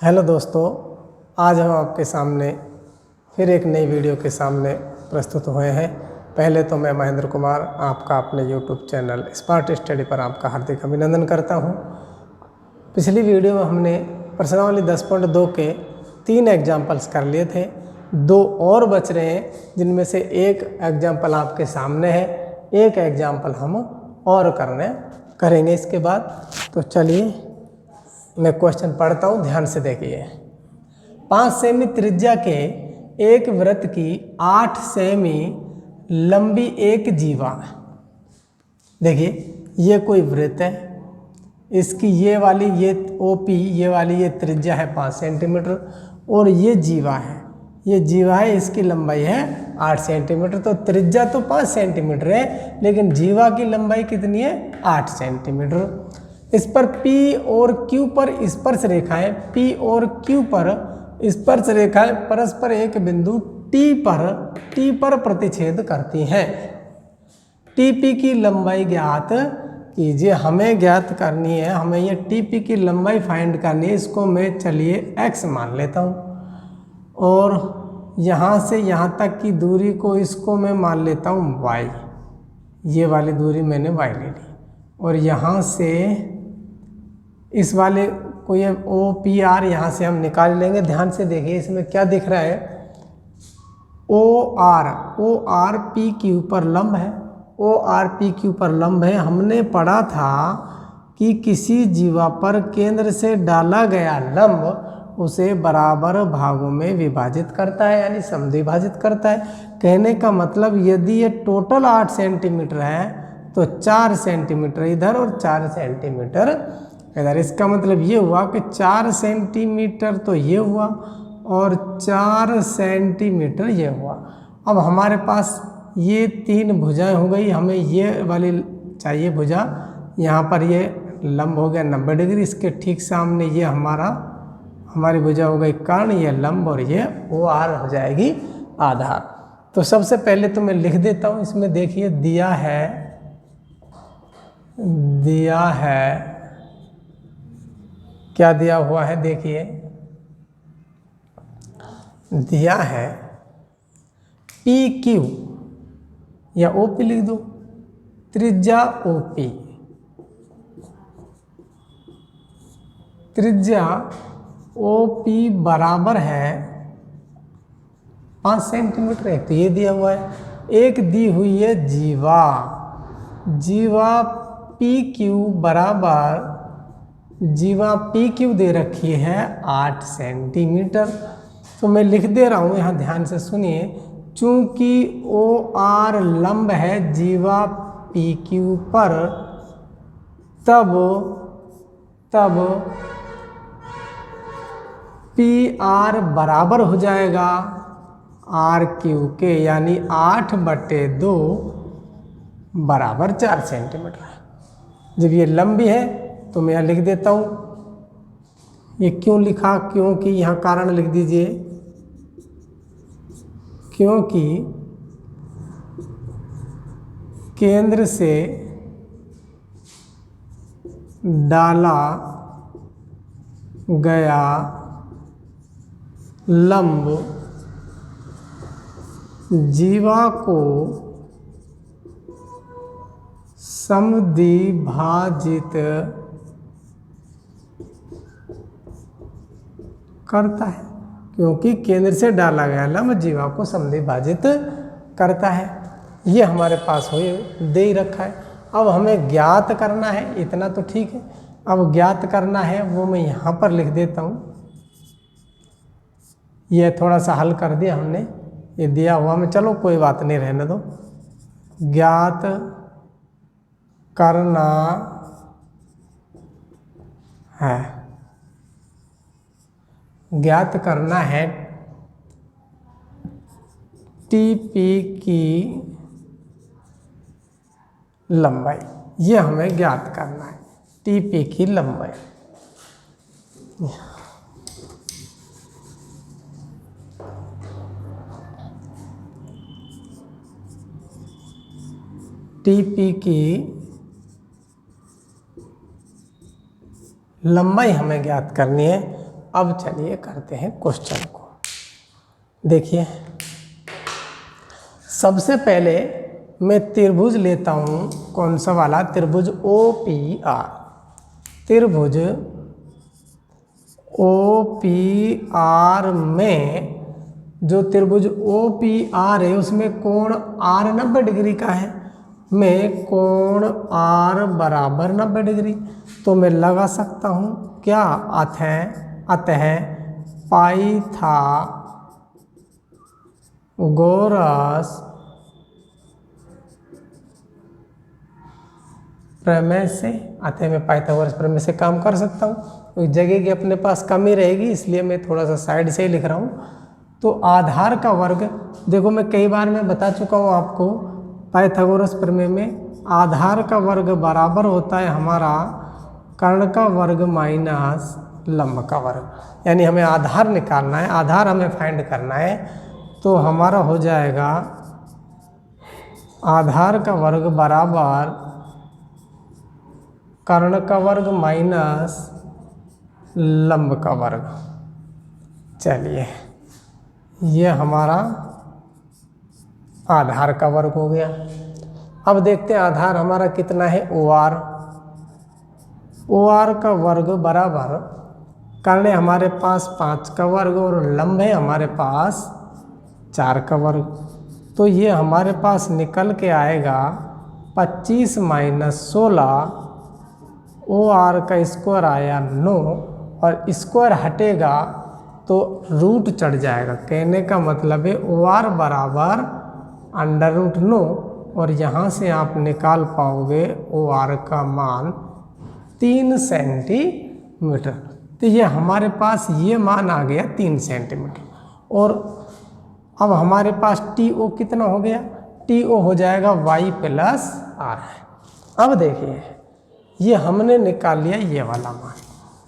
Hello दोस्तों, आज हम आपके सामने फिर एक नई वीडियो के सामने प्रस्तुत हुए हैं। पहले तो मैं महेंद्र कुमार आपका अपने यूट्यूब चैनल स्मार्ट स्टडी पर आपका हार्दिक अभिनंदन करता हूं। पिछली वीडियो में हमने प्रश्नावली 10.2 के 3 एग्जाम्पल्स कर लिए थे। 2 और बच रहे हैं, जिनमें से एक एग्जाम्पल आपके सामने है, एक एग्जाम्पल हम और करेंगे इसके बाद। तो चलिए मैं क्वेश्चन पढ़ता हूँ, ध्यान से देखिए। 5 सेमी त्रिज्या के एक वृत्त की 8 सेमी लंबी एक जीवा। देखिए ये कोई वृत्त है, इसकी ये वाली ये ओपी, ये वाली ये त्रिज्या है 5 सेंटीमीटर, और ये जीवा है, ये जीवा है, इसकी लंबाई है 8 सेंटीमीटर। तो त्रिज्या तो 5 सेंटीमीटर है, लेकिन जीवा की लंबाई कितनी है? 8 सेंटीमीटर। इस पर P और Q पर स्पर्श रेखाएं, P और Q पर स्पर्श रेखाएं परस्पर एक बिंदु T पर प्रतिच्छेद करती हैं। TP की लंबाई ज्ञात कीजिए। हमें ज्ञात करनी है, हमें ये TP की लंबाई फाइंड करनी है। इसको मैं चलिए x मान लेता हूँ, और यहाँ से यहाँ तक की दूरी को इसको मैं मान लेता हूँ y। ये वाली दूरी मैंने y ले ली, और यहाँ से इस वाले को ये OPR यहाँ से हम निकाल लेंगे। ध्यान से देखिए इसमें क्या दिख रहा है। OR PQ पर लंब है, OR PQ पर लंब है। हमने पढ़ा था कि किसी जीवा पर केंद्र से डाला गया लंब उसे बराबर भागों में विभाजित करता है, यानी समद्विभाजित करता है। कहने का मतलब यदि ये टोटल 8 सेंटीमीटर है तो 4 सेंटीमीटर इधर और 4 सेंटीमीटर इधर। इसका मतलब ये हुआ कि 4 सेंटीमीटर तो ये हुआ और 4 सेंटीमीटर ये हुआ। अब हमारे पास ये 3 भुजाएं हो गई, हमें ये वाली चाहिए भुजा। यहाँ पर ये लंब हो गया 90 डिग्री, इसके ठीक सामने ये हमारी भुजा हो गई कर्ण, ये लंब, और ये OR हो जाएगी आधार। तो सबसे पहले तो मैं लिख देता हूँ। इसमें देखिए दिया है क्या दिया हुआ है, देखिए दिया है PQ या OP लिख दो, त्रिज्या OP, त्रिज्या OP बराबर है 5 सेंटीमीटर। एक तो ये दिया हुआ है, एक दी हुई है जीवा PQ बराबर, जीवा PQ दे रखी है 8 सेंटीमीटर। तो मैं लिख दे रहा हूँ, यहाँ ध्यान से सुनिए। चूंकि OR लंब है जीवा PQ पर, तब PR बराबर हो जाएगा RQ के, यानी 8/2 बराबर 4 सेंटीमीटर। जब ये लंबी है तो मैं यहाँ लिख देता हूँ। ये क्यों लिखा? क्योंकि यहाँ कारण लिख दीजिए, क्योंकि केंद्र से डाला गया लंब जीवा को समद्विभाजित करता है। क्योंकि केंद्र से डाला गया लंब जीवा को समद्विभाजित करता है। ये हमारे पास हो दे ही रखा है। अब हमें ज्ञात करना है, इतना तो ठीक है। अब ज्ञात करना है वो मैं यहाँ पर लिख देता हूँ। ये थोड़ा सा हल कर दिया हमने, ये दिया हुआ में, चलो कोई बात नहीं, रहने दो। ज्ञात करना है, ज्ञात करना है TP की लंबाई। ये हमें ज्ञात करना है, TP की लंबाई। TP की लंबाई हमें ज्ञात करनी है। अब चलिए करते हैं क्वेश्चन को। देखिए, सबसे पहले मैं त्रिभुज लेता हूँ, कौन सा वाला, त्रिभुज OPR। त्रिभुज OPR में जो त्रिभुज OPR है उसमें कोण R 90 डिग्री का है, में कोण R बराबर 90 डिग्री। तो मैं लगा सकता हूँ क्या, अतः पाइथागोरस प्रमेय से, अतः मैं पाइथागोरस प्रमेय से काम कर सकता हूँ। जगह की अपने पास कमी रहेगी, इसलिए मैं थोड़ा सा साइड से ही लिख रहा हूँ। तो आधार का वर्ग, देखो मैं कई बार मैं बता चुका हूँ आपको, पाइथागोरस प्रमेय में आधार का वर्ग बराबर होता है हमारा कर्ण का वर्ग माइनस लंब का वर्ग। यानी हमें आधार निकालना है, आधार हमें फाइंड करना है। तो हमारा हो जाएगा आधार का वर्ग बराबर कर्ण का वर्ग माइनस लंब का वर्ग। चलिए, ये हमारा आधार का वर्ग हो गया। अब देखते हैं आधार हमारा कितना है, OR। OR का वर्ग बराबर कर्ण है हमारे पास 5 का वर्ग और लंब है हमारे पास 4 का वर्ग। तो ये हमारे पास निकल के आएगा 25 माइनस 16, OR का स्क्वायर आया 9 और स्क्वायर हटेगा तो रूट चढ़ जाएगा। कहने का मतलब है OR बराबर √9 और यहाँ से आप निकाल पाओगे OR का मान 3 सेंटीमीटर। तो ये हमारे पास ये मान आ गया 3 सेंटीमीटर। और अब हमारे पास TO कितना हो गया, TO हो जाएगा y + R। अब देखिए, ये हमने निकाल लिया ये वाला मान।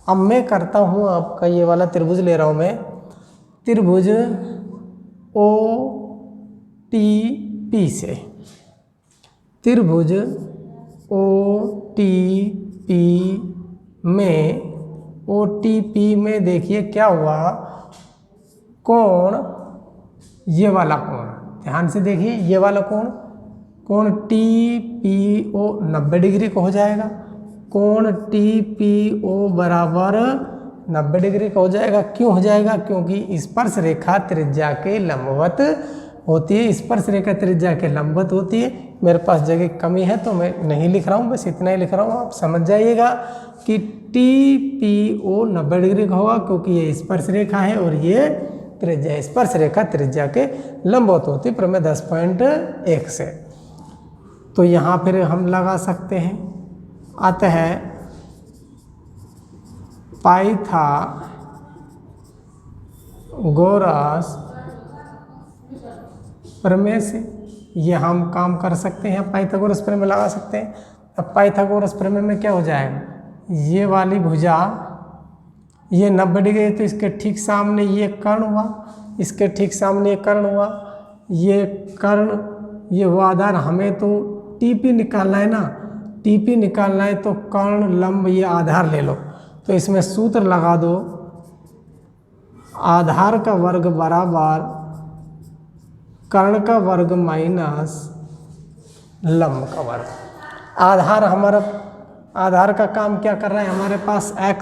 अब मैं करता हूँ आपका ये वाला त्रिभुज ले रहा हूँ मैं, त्रिभुज OTP से, त्रिभुज OTP में देखिए क्या हुआ, कोण, ये वाला कोण ध्यान से देखिए, ये वाला कोण TPO 90 डिग्री का हो जाएगा। कोण TPO बराबर 90 डिग्री का हो जाएगा। क्यों हो जाएगा, क्योंकि स्पर्श रेखा त्रिज्या के लंबवत होती है। स्पर्श रेखा त्रिज्या के लंबवत होती है। मेरे पास जगह की कमी है तो मैं नहीं लिख रहा हूँ, बस इतना ही लिख रहा हूँ। आप समझ जाइएगा कि TPO 90 डिग्री का होगा क्योंकि ये स्पर्श रेखा है और ये त्रिज्या, स्पर्श रेखा त्रिज्या के लंबवत होती है, प्रमेय 10.1 से। तो यहाँ फिर हम लगा सकते हैं, अतः पाइथागोरस प्रमेय से ये हम काम कर सकते हैं, पाइथागोरस प्रमेय लगा सकते हैं। अब पाइथागोरस प्रमेय में क्या हो जाएगा, ये वाली भुजा ये 90 डिग्री, तो इसके ठीक सामने ये कर्ण हुआ, इसके ठीक सामने ये कर्ण हुआ, ये कर्ण, ये हुआ आधार। हमें तो TP निकालना है ना, TP निकालना है तो कर्ण लंब ये आधार ले लो। तो इसमें सूत्र लगा दो, आधार का वर्ग बराबर कर्ण का वर्ग माइनस लंब का वर्ग। आधार हमारा, आधार का काम क्या कर रहा है, हमारे पास x,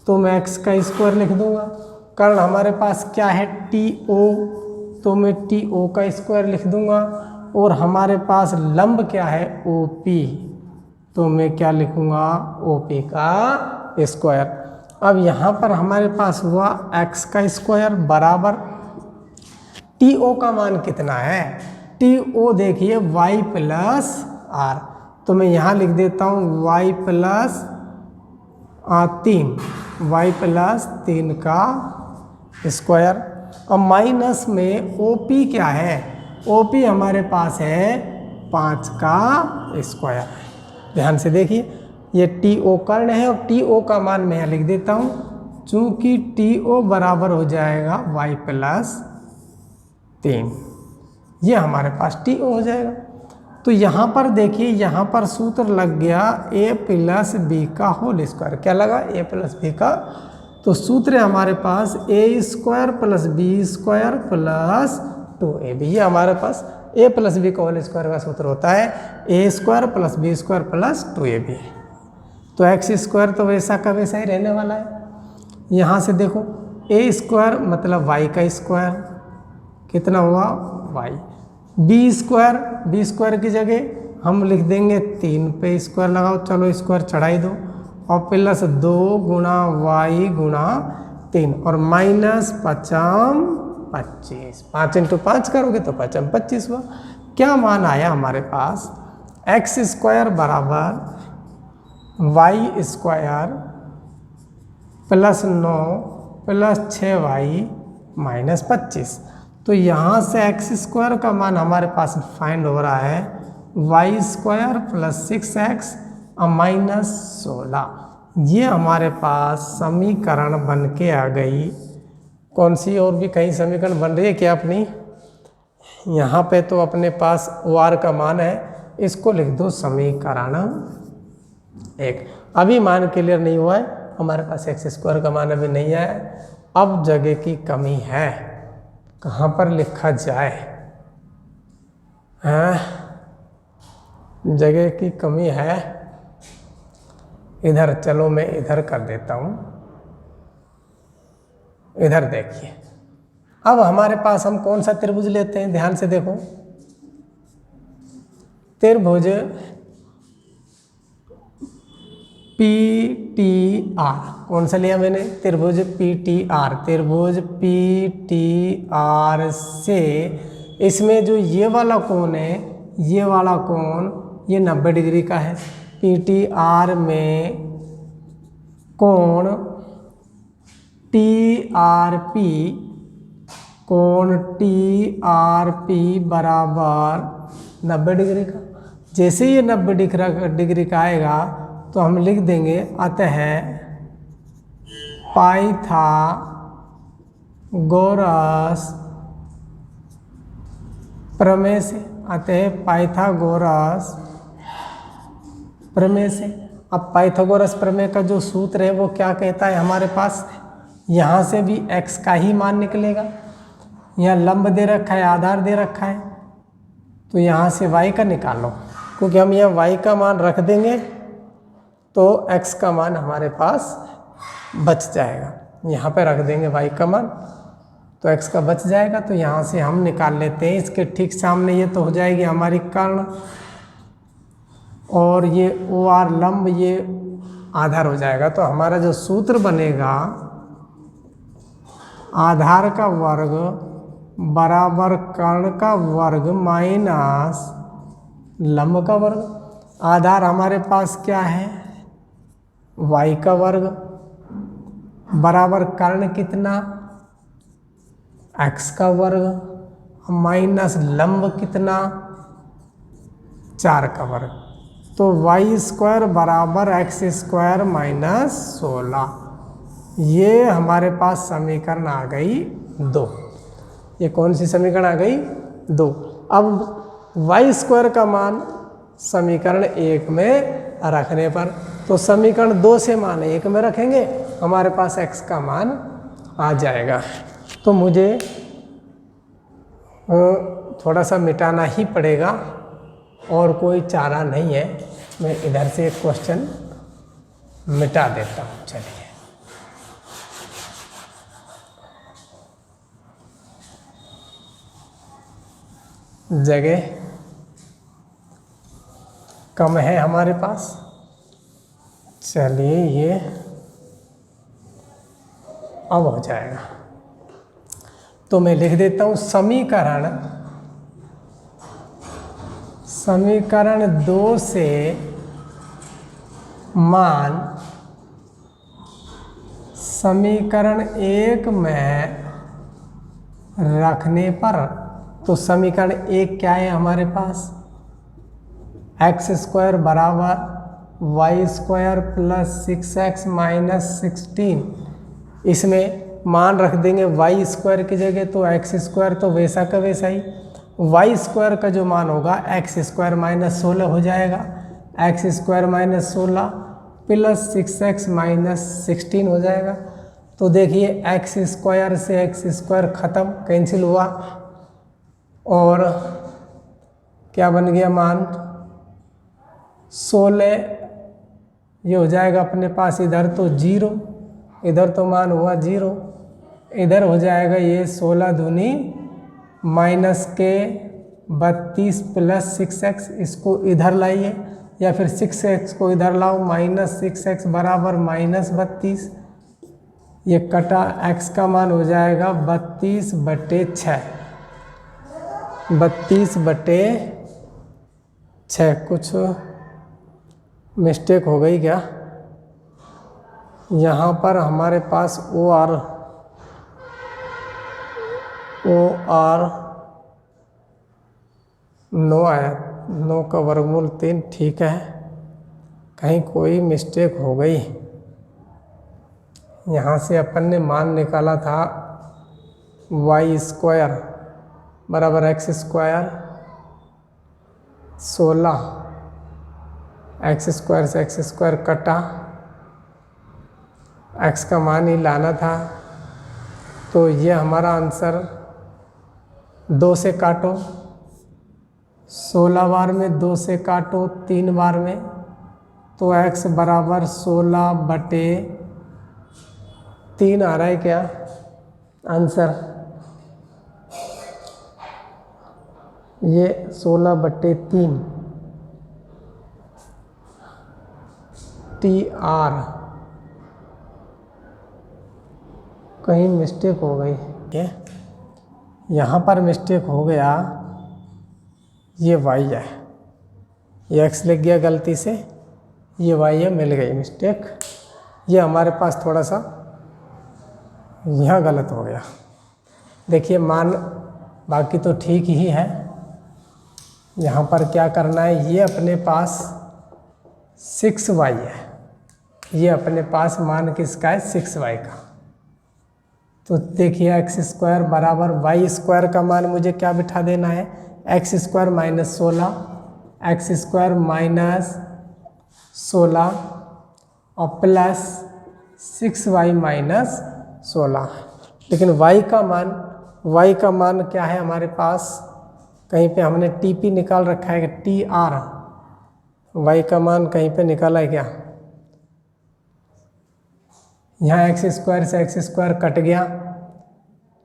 तो मैं x का स्क्वायर लिख दूंगा। कर्ण हमारे पास क्या है TO, तो मैं TO का स्क्वायर लिख दूंगा। और हमारे पास लंब क्या है OP, तो मैं क्या लिखूंगा OP का स्क्वायर। अब यहाँ पर हमारे पास हुआ x का स्क्वायर बराबर TO का मान कितना है, TO देखिए y + R, तो मैं यहाँ लिख देता हूँ y + 3, y + 3 का स्क्वायर। अब माइनस में OP क्या है, OP हमारे पास है 5 का स्क्वायर। ध्यान से देखिए, ये TO कर्ण है और TO का मान मैं यहाँ लिख देता हूँ, चूँकि TO बराबर हो जाएगा y + 3, ये हमारे पास TO हो जाएगा। तो यहाँ पर देखिए, यहाँ पर सूत्र लग गया a + b का होल स्क्वायर। क्या लगा, a + b का। तो सूत्र है हमारे पास a square plus b square plus 2ab। ये हमारे पास a प्लस बी का होल स्क्वायर का सूत्र होता है a square plus b square plus 2ab। तो एक्स स्क्वायर तो वैसा का वैसा ही रहने वाला है। यहाँ से देखो ए स्क्वायर मतलब वाई का स्क्वायर कितना हुआ y। बी स्क्वायर की जगह हम लिख देंगे 3 पे स्क्वायर लगाओ, चलो स्क्वायर चढ़ाई दो, और प्लस 2 गुणा वाई गुणा 3 और माइनस 5 25। 5 इंटू 5 करोगे तो 5 25 हुआ। क्या मान आया हमारे पास एक्स स्क्वायर बराबर y square plus 9 plus 6y minus 25। तो यहाँ से एक्स स्क्वायर का मान हमारे पास फाइंड हो रहा है वाई स्क्वायर प्लस 6x और माइनस 16। ये हमारे पास समीकरण बन के आ गई। कौन सी और भी कहीं समीकरण बन रही है क्या अपनी? यहाँ पे तो अपने पास ओ आर का मान है, इसको लिख दो समीकरण 1। अभी मान क्लियर नहीं हुआ है, हमारे पास एक्स स्क्वायर का मान अभी नहीं है। अब जगह की कमी है, कहाँ पर लिखा जाए? जगह की कमी है इधर, चलो मैं इधर कर देता हूँ। इधर देखिए, अब हमारे पास हम कौन सा त्रिभुज लेते हैं, ध्यान से देखो। त्रिभुज PTR, कौन सा लिया मैंने? त्रिभुज PTR। त्रिभुज PTR से इसमें जो ये वाला कोण है, ये वाला कोण ये 90 डिग्री का है। PTR में कोण TRP, कोण TRP बराबर 90 डिग्री का। जैसे ये 90 डिग्री का आएगा तो हम लिख देंगे अतः पाइथागोरस प्रमेय से, अतः पाइथागोरस प्रमेय से। अब पाइथागोरस प्रमेय का जो सूत्र है वो क्या कहता है हमारे पास? यहाँ से भी x का ही मान निकलेगा। यहाँ लंब दे रखा है, आधार दे रखा है, तो यहाँ से y का निकालो, क्योंकि हम यहाँ y का मान रख देंगे तो x का मान हमारे पास बच जाएगा। यहाँ पे रख देंगे y का मान तो x का बच जाएगा। तो यहाँ से हम निकाल लेते हैं, इसके ठीक सामने ये तो हो जाएगी हमारी कर्ण, और ये ओ आर लंब ये आधार हो जाएगा। तो हमारा जो सूत्र बनेगा आधार का वर्ग बराबर कर्ण का वर्ग माइनस लंब का वर्ग। आधार हमारे पास क्या है? y का वर्ग बराबर कर्ण कितना? x का वर्ग माइनस लंब कितना? 4 का वर्ग। तो वाई स्क्वायर बराबर एक्स स्क्वायर माइनस 16। ये हमारे पास समीकरण आ गई 2। ये कौन सी समीकरण आ गई? 2। अब वाई स्क्वायर का मान समीकरण 1 में रखने पर, तो समीकरण 2 से मान 1 में रखेंगे, हमारे पास x का मान आ जाएगा। तो मुझे थोड़ा सा मिटाना ही पड़ेगा और कोई चारा नहीं है। मैं इधर से एक क्वेश्चन मिटा देता हूँ। चलिए, जगह कम है हमारे पास। चलिए, ये अब हो जाएगा। तो मैं लिख देता हूँ समीकरण 2 से मान समीकरण 1 में रखने पर, तो समीकरण 1 क्या है हमारे पास? एक्स स्क्वायर बराबर y square plus 6x minus 16। इसमें मान रख देंगे वाई स्क्वायर की जगह, तो एक्स स्क्वायर तो वैसा का वैसा ही। वाई स्क्वायर का जो मान होगा एक्स स्क्वायर माइनस 16 हो जाएगा। X square minus 16 plus 6x minus 16 हो जाएगा। तो देखिए एक्स स्क्वायर से एक्स स्क्वायर ख़त्म, कैंसिल हुआ, और क्या बन गया मान 16, ये हो जाएगा अपने पास इधर तो 0, इधर तो मान हुआ 0, इधर हो जाएगा ये 16 दूनी माइनस के 32 प्लस 6x, इसको इधर लाइए या फिर 6x को इधर लाओ, माइनस 6x बराबर माइनस 32, ये कटा x का मान हो जाएगा 32/6, 32/6। कुछ मिस्टेक हो गई क्या? यहाँ पर हमारे पास ओ आर 9 आया, 9 का वर्गमूल 3, ठीक है, कहीं कोई मिस्टेक हो गई। यहाँ से अपन ने मान निकाला था वाई स्क्वायर बराबर एक्स स्क्वायर 16, एक्स स्क्वायर से एक्स स्क्वायर कटा, एक्स का मान ही लाना था, तो ये हमारा आंसर 2 से काटो, 16 बार में 2 से काटो 3 बार में, तो x बराबर 16/3 आ रहा है क्या आंसर? ये 16/3 TR, कहीं मिस्टेक हो गई है, यहाँ पर मिस्टेक हो गया, ये y है, ये x लिख गया गलती से, ये y है, मिल गई मिस्टेक, ये हमारे पास थोड़ा सा यहाँ गलत हो गया। देखिए मान बाकी तो ठीक ही है, यहाँ पर क्या करना है, ये अपने पास 6y है, ये अपने पास मान किसका है 6y का, तो देखिए एक्स स्क्वायर बराबर वाई स्क्वायर का मान मुझे क्या बिठा देना है, x square minus 16, x square minus 16 और प्लस 6y माइनस 16। लेकिन y का मान क्या है हमारे पास, कहीं पे हमने TP निकाल रखा है कि TR, y का मान कहीं पे निकाला है क्या? यहाँ एक्स स्क्वायर से एक्स स्क्वायर कट गया,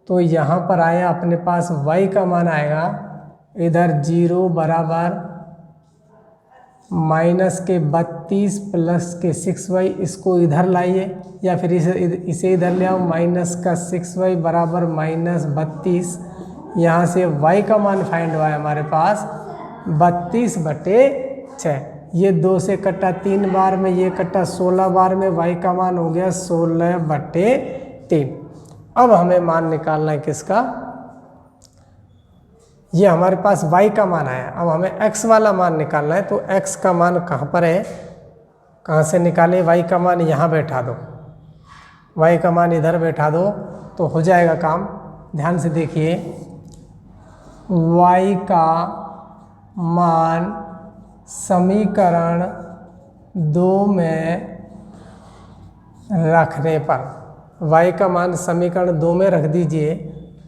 तो यहाँ पर आया अपने पास y का मान आएगा इधर 0 बराबर माइनस के 32 प्लस के 6y, इसको इधर लाइए या फिर इसे इधर ले आओ, माइनस का 6y बराबर माइनस 32, यहाँ से y का मान फाइंड हुआ है हमारे पास 32/6, ये 2 से कटा 3 बार में, ये कटा 16 बार में, y का मान हो गया 16/3। अब हमें मान निकालना है किसका, ये हमारे पास y का मान आया, अब हमें x वाला मान निकालना है, तो x का मान कहाँ पर है, कहाँ से निकाले, y का मान यहाँ बैठा दो, y का मान इधर बैठा दो तो हो जाएगा काम। ध्यान से देखिए, y का मान समीकरण 2 में रखने पर, y का मान समीकरण 2 में रख दीजिए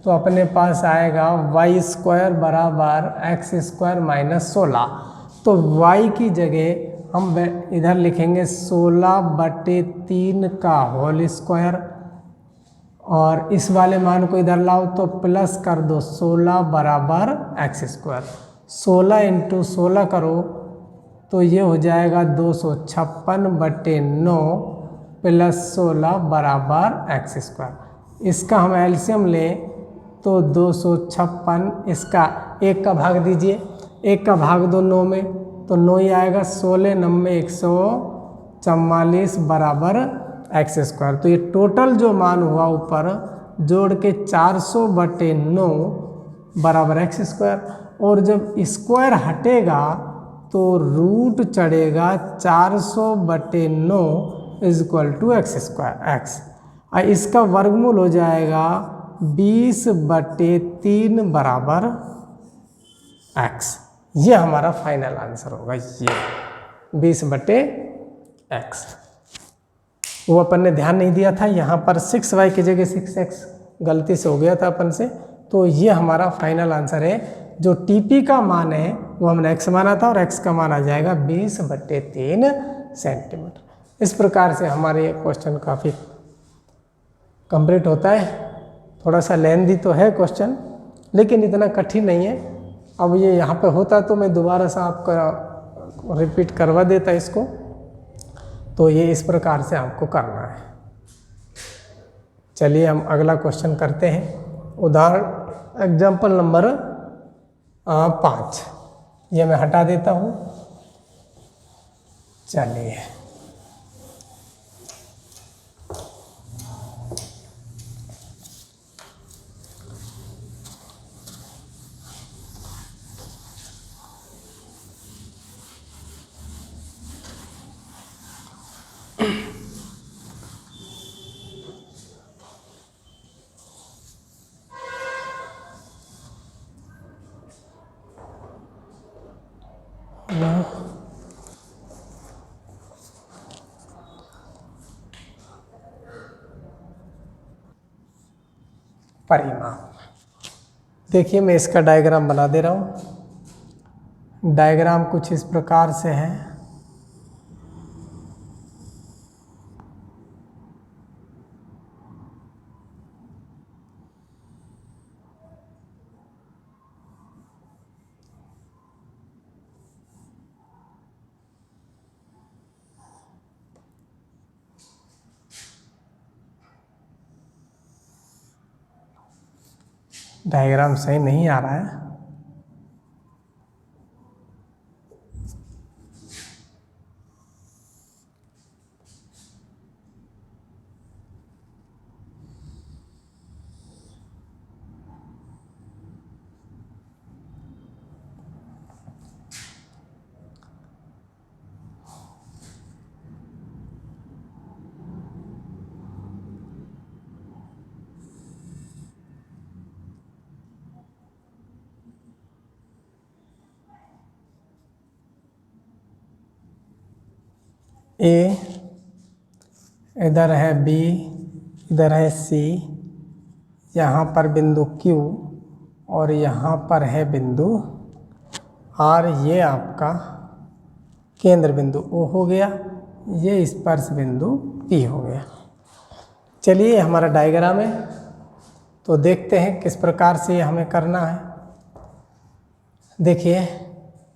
तो अपने पास आएगा वाई स्क्वायर बराबर एक्स स्क्वायर माइनस 16, तो y की जगह हम इधर लिखेंगे 16/3 का होल स्क्वायर, और इस वाले मान को इधर लाओ तो प्लस कर दो 16 बराबर एक्स स्क्वायर, 16 × 16 करो तो ये हो जाएगा 256/9 प्लस 16 बराबर एक्स स्क्वायर। इसका हम एलसीएम लें तो 256, इसका 1 का भाग दीजिए, 1 का भाग दो 9 में तो 9 ही आएगा, 16 9 144 बराबर एक्स स्क्वायर। तो ये टोटल जो मान हुआ ऊपर जोड़ के 400/9 बराबर एक्स स्क्वायर, और जब स्क्वायर हटेगा तो रूट चढ़ेगा 400/9 = एक्स स्क्वायर एक्स, और इसका वर्गमूल हो जाएगा 20/3 बराबर एक्स। ये हमारा फाइनल आंसर होगा, ये 20/x। वो अपन ने ध्यान नहीं दिया था, यहाँ पर 6y की जगह 6x गलती से हो गया था अपन से। तो ये हमारा फाइनल आंसर है। जो TP का मान है वो हमने x माना था और x का मान आ जाएगा 20/3 सेंटीमीटर। इस प्रकार से हमारे ये क्वेश्चन काफ़ी कंप्लीट होता है। थोड़ा सा लेंथी तो है क्वेश्चन, लेकिन इतना कठिन नहीं है। अब ये यहाँ पे होता तो मैं दोबारा से आपका रिपीट करवा देता इसको। तो ये इस प्रकार से आपको करना है। चलिए हम अगला क्वेश्चन करते हैं। उदाहरण एग्जाम्पल नंबर 5, ये मैं हटा देता हूँ। चलिए परिमाप। देखिए मैं इसका डायग्राम बना दे रहा हूँ। डायग्राम कुछ इस प्रकार से है। डायग्राम सही नहीं आ रहा है। ए, इधर है B, इधर है C, यहाँ पर बिंदु Q और यहाँ पर है बिंदु R। ये आपका केंद्र बिंदु O हो गया, ये स्पर्श बिंदु P हो गया। चलिए हमारा डायग्राम है, तो देखते हैं किस प्रकार से हमें करना है। देखिए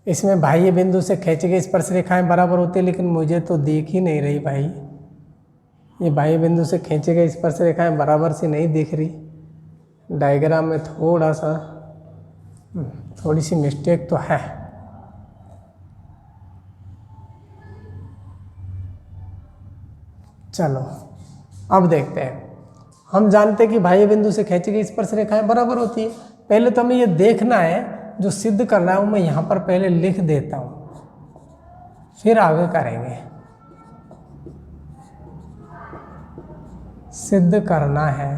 इसमें बाह्य बिंदु से खींची गई स्पर्श रेखाएं बराबर होती है, लेकिन मुझे तो दिख ही नहीं रही भाई। ये बाह्य बिंदु से खींची गई स्पर्श रेखाएं बराबर सी नहीं दिख रही। डायग्राम में थोड़ी सी मिस्टेक तो है। चलो अब देखते हैं। हम जानते हैं कि बाह्य बिंदु से खींची गई स्पर्श रेखाएं बराबर होती है। पहले तो हमें ये देखना है, जो सिद्ध करना है वो मैं यहाँ पर पहले लिख देता हूँ, फिर आगे करेंगे। सिद्ध करना है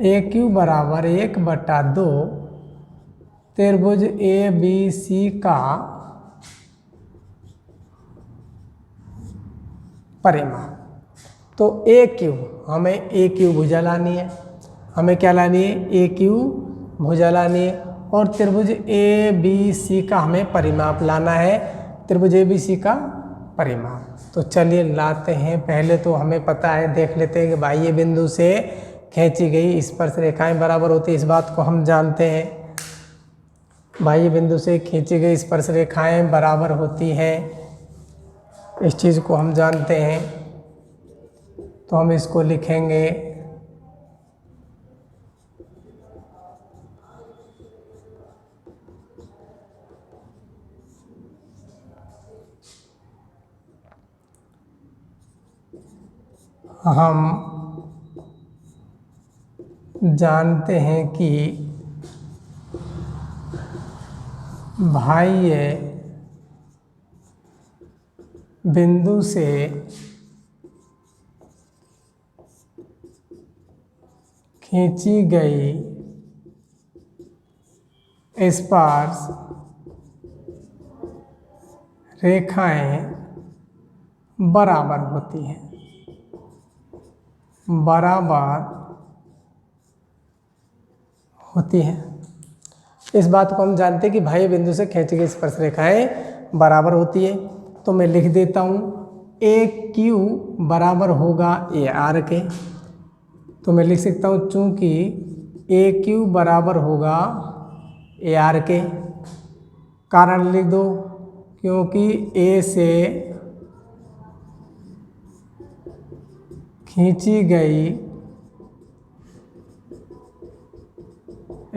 AQ बराबर 1/2 त्रिभुज ABC का परिमाप। तो AQ, हमें AQ भुजा लानी है। हमें क्या लानी है? AQ भुजा लानी है। और त्रिभुज ABC का हमें परिमाप लाना है, त्रिभुज ABC का परिमाप। तो चलिए लाते हैं। पहले तो हमें पता है, देख लेते हैं कि बाह्य बिंदु से खींची गई स्पर्श रेखाएं बराबर होती है। इस बात को हम जानते हैं, बाह्य बिंदु से खींची गई स्पर्श रेखाएं बराबर होती हैं। इस चीज़ को हम जानते हैं, तो हम इसको लिखेंगे हम जानते हैं कि बाह्य बिंदु से खींची गई स्पर्श रेखाएं बराबर होती है, बराबर होती है। इस बात को हम जानते हैं कि बाह्य बिंदु से खींची गई स्पर्श रेखाएं बराबर होती है। तो मैं लिख देता हूँ AQ बराबर होगा AR के। तो मैं लिख सकता हूँ चूंकि AQ बराबर होगा AR के, कारण लिख दो क्योंकि A से खींची गई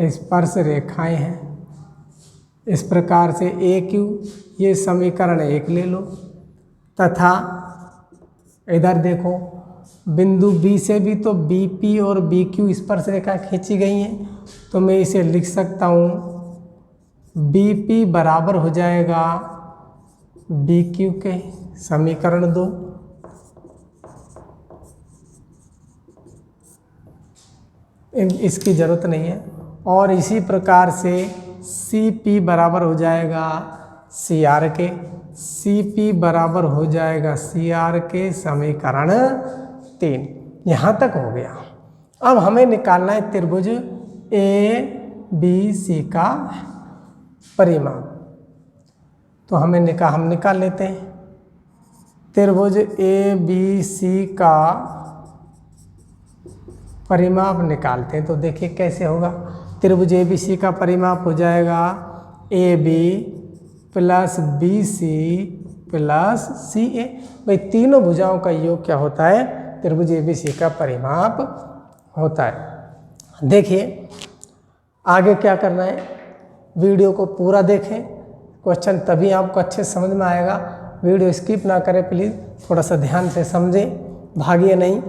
स्पर्श रेखाएं हैं। इस प्रकार से AQ, ये समीकरण 1 ले लो, तथा इधर देखो बिंदु B से भी तो BP और BQ स्पर्श रेखा खींची गई हैं। तो मैं इसे लिख सकता हूँ BP बराबर हो जाएगा BQ के, समीकरण 2। इसकी ज़रूरत नहीं है। और इसी प्रकार से CP बराबर हो जाएगा CR के, CP बराबर हो जाएगा CR के, समीकरण 3। यहाँ तक हो गया। अब हमें निकालना है त्रिभुज ABC का परिमाप। तो हम निकाल लेते हैं त्रिभुज ABC का परिमाप निकालते हैं। तो देखिए कैसे होगा। त्रिभुज ABC का परिमाप हो जाएगा AB plus BC plus CA। भाई तीनों भुजाओं का योग क्या होता है? त्रिभुज ABC का परिमाप होता है। देखिए आगे क्या करना है, वीडियो को पूरा देखें, क्वेश्चन तभी आपको अच्छे समझ में आएगा। वीडियो स्किप ना करें प्लीज़, थोड़ा सा ध्यान से समझें, भागिए नहीं।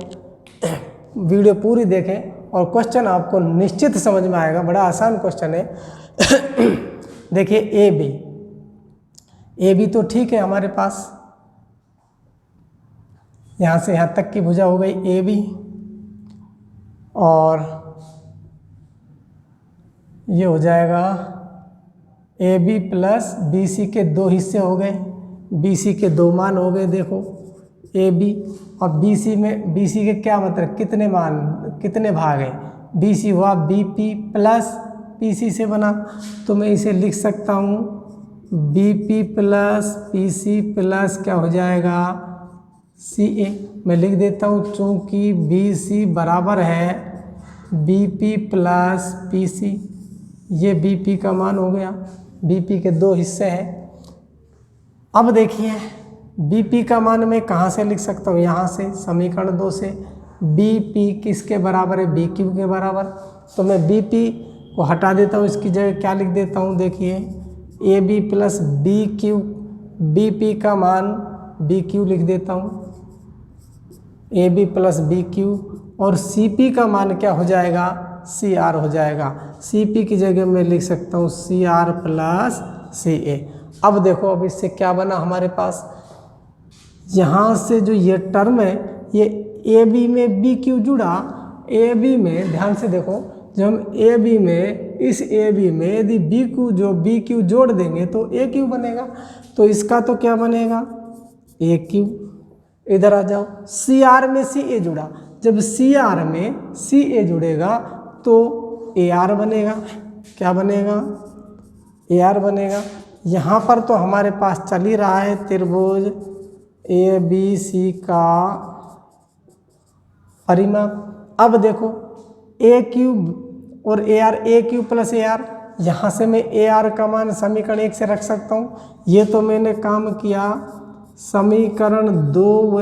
वीडियो पूरी देखें और क्वेश्चन आपको निश्चित समझ में आएगा। बड़ा आसान क्वेश्चन है। देखिए AB तो ठीक है हमारे पास, यहाँ से यहाँ तक की भुजा हो गई AB, और ये हो जाएगा AB प्लस BC के 2 हिस्से हो गए, BC के 2 मान हो गए। देखो AB और BC के क्या मतलब कितने मान, कितने भाग हैं? BC हुआ BP प्लस PC से बना। तो मैं इसे लिख सकता हूँ BP प्लस PC प्लस क्या हो जाएगा CA। मैं लिख देता हूँ चूँकि BC बराबर है BP प्लस PC, ये BP का मान हो गया। BP के 2 हिस्से हैं। अब देखिए BP का मान मैं कहाँ से लिख सकता हूँ? यहाँ से, समीकरण 2 से। BP किसके बराबर है? BQ के बराबर। तो मैं BP को हटा देता हूँ, इसकी जगह क्या लिख देता हूँ? देखिए AB प्लस BQ, BP का मान BQ लिख देता हूँ, AB प्लस BQ, और CP का मान क्या हो जाएगा? CR हो जाएगा। CP की जगह मैं लिख सकता हूँ CR प्लस CA। अब देखो अब इससे क्या बना हमारे पास, यहाँ से जो ये टर्म है ये AB में BQ जुड़ा, AB में ध्यान से देखो, जब हम AB में, इस AB में यदि BQ जोड़ देंगे तो AQ बनेगा। तो इसका तो क्या बनेगा? AQ। इधर आ जाओ, CR में CA जुड़ा, जब CR में CA जुड़ेगा तो AR बनेगा। क्या बनेगा? AR बनेगा। यहाँ पर तो हमारे पास चल ही रहा है त्रिभुज ABC का परिमाप। अब देखो AQ और AR, AQ प्लस AR, यहाँ से मैं AR का मान समीकरण 1 से रख सकता हूँ। ये तो मैंने काम किया समीकरण 2 व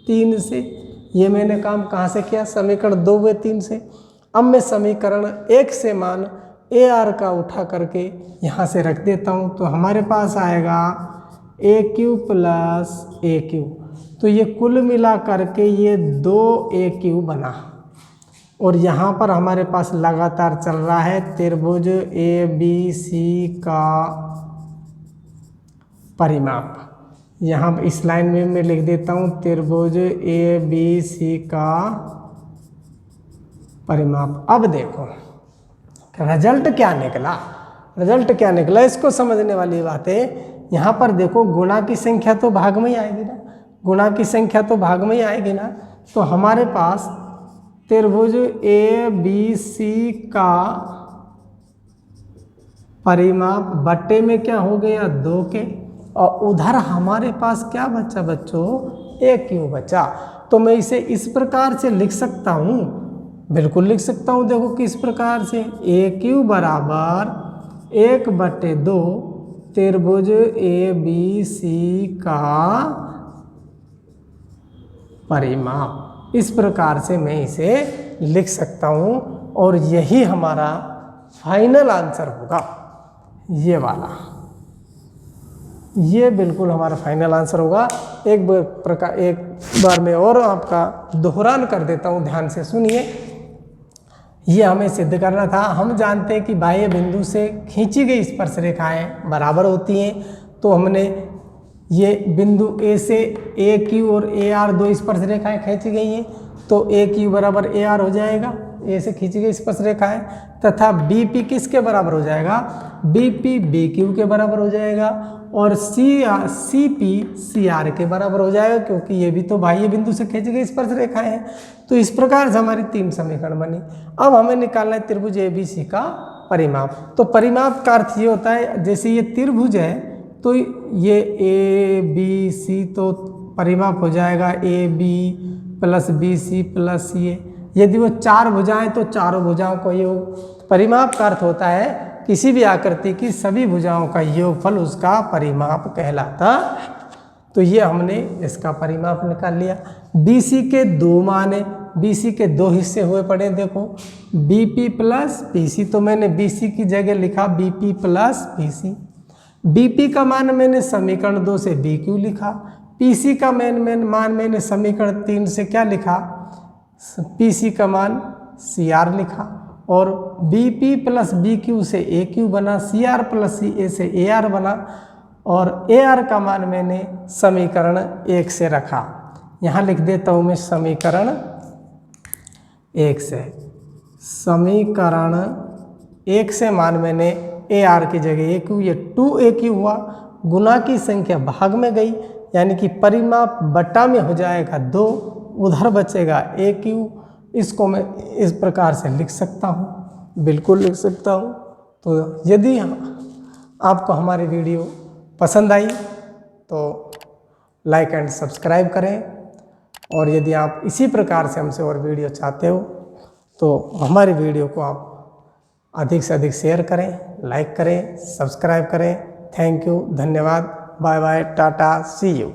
3 से, ये मैंने काम कहाँ से किया? समीकरण 2 व 3 से। अब मैं समीकरण 1 से मान AR का उठा करके यहाँ से रख देता हूँ। तो हमारे पास आएगा AQ प्लस AQ। तो ये कुल मिला करके ये 2AQ बना। और यहाँ पर हमारे पास लगातार चल रहा है त्रिभुज ABC का परिमाप। यहाँ इस लाइन में मैं लिख देता हूँ त्रिभुज ABC का परिमाप। अब देखो रिजल्ट क्या निकला, रिजल्ट क्या निकला इसको समझने वाली बात है। यहाँ पर देखो गुणा की संख्या तो भाग में ही आएगी ना, गुणा की संख्या तो भाग में ही आएगी ना। तो हमारे पास त्रिभुज ए बी सी का परिमाप बट्टे में क्या हो गया 2 के, और उधर हमारे पास क्या बचा बच्चों, ए क्यू बचा। तो मैं इसे इस प्रकार से लिख सकता हूँ, बिल्कुल लिख सकता हूँ। देखो किस प्रकार से, ए क्यू बराबर 1/2 त्रिभुज ए बी सी का परिमाप। इस प्रकार से मैं इसे लिख सकता हूँ और यही हमारा फाइनल आंसर होगा, ये वाला, ये बिल्कुल हमारा फाइनल आंसर होगा। एक बार मैं और आपका दोहरान कर देता हूँ, ध्यान से सुनिए। ये हमें सिद्ध करना था। हम जानते हैं कि बाह्य बिंदु से खींची गई स्पर्श रेखाएं बराबर होती हैं। तो हमने ये बिंदु ए से ए क्यू और ए आर 2 स्पर्श रेखाएं खींची गई हैं, तो ए क्यू बराबर ए आर हो जाएगा, ए से खींची गई स्पर्श रेखाएं। तथा बी पी किसके बराबर हो जाएगा, बी पी बी क्यू के बराबर हो जाएगा, और सी पी सी आर के बराबर हो जाएगा, क्योंकि ये भी तो बाह्य बिंदु से खींची गई स्पर्श रेखाएं हैं। तो इस प्रकार से हमारी 3 समीकरण बनी। अब हमें निकालना है त्रिभुज ए बी सी का परिमाप। तो परिमाप का अर्थ ये होता है, जैसे ये त्रिभुज है तो ये ए बी सी, तो परिमाप हो जाएगा A B plus B C plus ये। यदि वो 4 भुजाएं तो चारों भुजाओं का योग। परिमाप का अर्थ होता है किसी भी आकृति की सभी भुजाओं का योगफल उसका परिमाप कहलाता। तो ये हमने इसका परिमाप निकाल लिया। BC के 2 मान है, BC के 2 हिस्से हुए पड़े, देखो BP प्लस BC, तो मैंने BC की जगह लिखा BP प्लस BC। BP का मान मैंने समीकरण 2 से BQ लिखा। PC का मान मैंने समीकरण 3 से क्या लिखा, PC का मान CR लिखा, और BP प्लस BQ से AQ बना, CR प्लस CA से AR बना, और AR का मान मैंने समीकरण 1 से रखा। यहाँ लिख देता हूँ मैं समीकरण 1 से। समीकरण 1 से मान मैंने AR की जगह AQ, ये 2AQ हुआ, गुना की संख्या भाग में गई, यानी कि परिमाप बटा में हो जाएगा 2, उधर बचेगा AQ। इसको मैं इस प्रकार से लिख सकता हूँ, बिल्कुल लिख सकता हूँ। तो यदि आपको हमारी वीडियो पसंद आई तो लाइक एंड सब्सक्राइब करें, और यदि आप इसी प्रकार से हमसे और वीडियो चाहते हो तो हमारी वीडियो को आप अधिक से अधिक शेयर करें, लाइक करें, सब्सक्राइब करें। थैंक यू, धन्यवाद, bye bye, tata, see you.